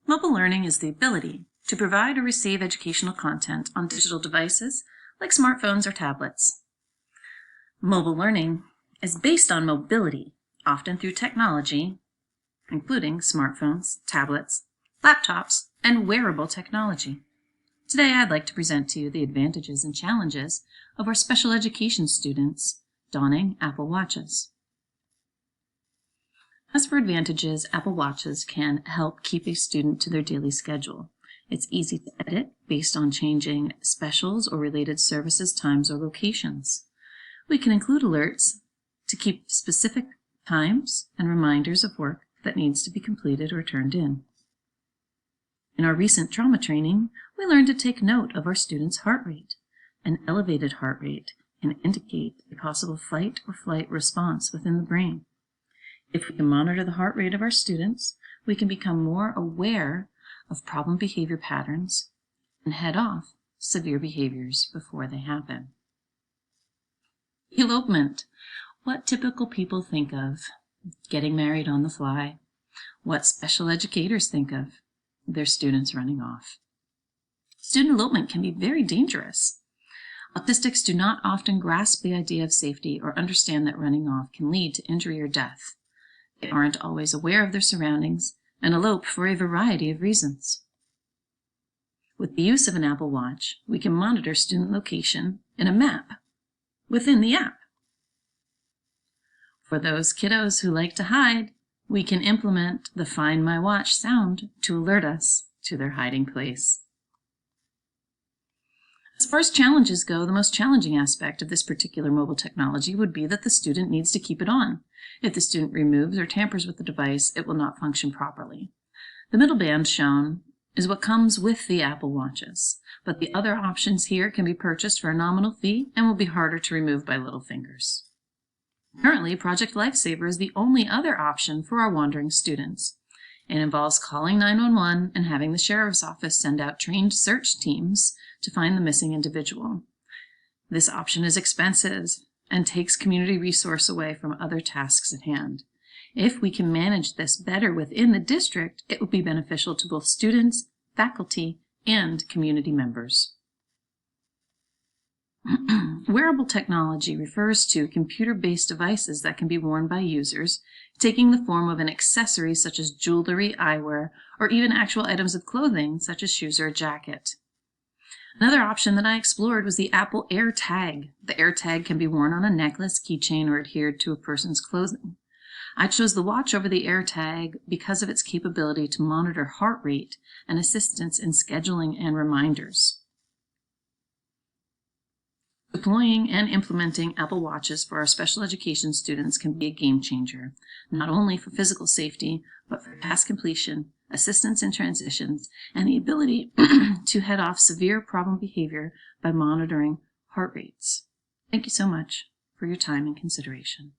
Mobile learning is the ability to provide or receive educational content on digital devices like smartphones or tablets. Mobile learning is based on mobility, often through technology, including smartphones, tablets, laptops, and wearable technology. Today, I'd like to present to you the advantages and challenges of our special education students donning Apple Watches. As for advantages, Apple Watches can help keep a student to their daily schedule. It's easy to edit based on changing specials or related services, times, or locations. We can include alerts to keep specific times and reminders of work that needs to be completed or turned in. In our recent trauma training, we learned to take note of our students' heart rate. An elevated heart rate can indicate a possible fight or flight response within the brain. If we can monitor the heart rate of our students, we can become more aware of problem behavior patterns and head off severe behaviors before they happen. Elopement. What typical people think of getting married on the fly. What special educators think of their students running off. Student elopement can be very dangerous. Autistics do not often grasp the idea of safety or understand that running off can lead to injury or death. They aren't always aware of their surroundings and elope for a variety of reasons. With the use of an Apple Watch, we can monitor student location in a map within the app. For those kiddos who like to hide, we can implement the Find My Watch sound to alert us to their hiding place. As far as challenges go, the most challenging aspect of this particular mobile technology would be that the student needs to keep it on. If the student removes or tampers with the device, it will not function properly. The middle band shown is what comes with the Apple Watches, but the other options here can be purchased for a nominal fee and will be harder to remove by little fingers. Currently, Project Lifesaver is the only other option for our wandering students. It involves calling 911 and having the sheriff's office send out trained search teams to find the missing individual. This option is expensive and takes community resource away from other tasks at hand. If we can manage this better within the district, it will be beneficial to both students, faculty, and community members. Wearable technology refers to computer-based devices that can be worn by users, taking the form of an accessory such as jewelry, eyewear, or even actual items of clothing such as shoes or a jacket. Another option that I explored was the Apple AirTag. The AirTag can be worn on a necklace, keychain, or adhered to a person's clothing. I chose the watch over the AirTag because of its capability to monitor heart rate and assistance in scheduling and reminders. Deploying and implementing Apple Watches for our special education students can be a game changer, not only for physical safety, but for task completion, assistance in transitions, and the ability to head off severe problem behavior by monitoring heart rates. Thank you so much for your time and consideration.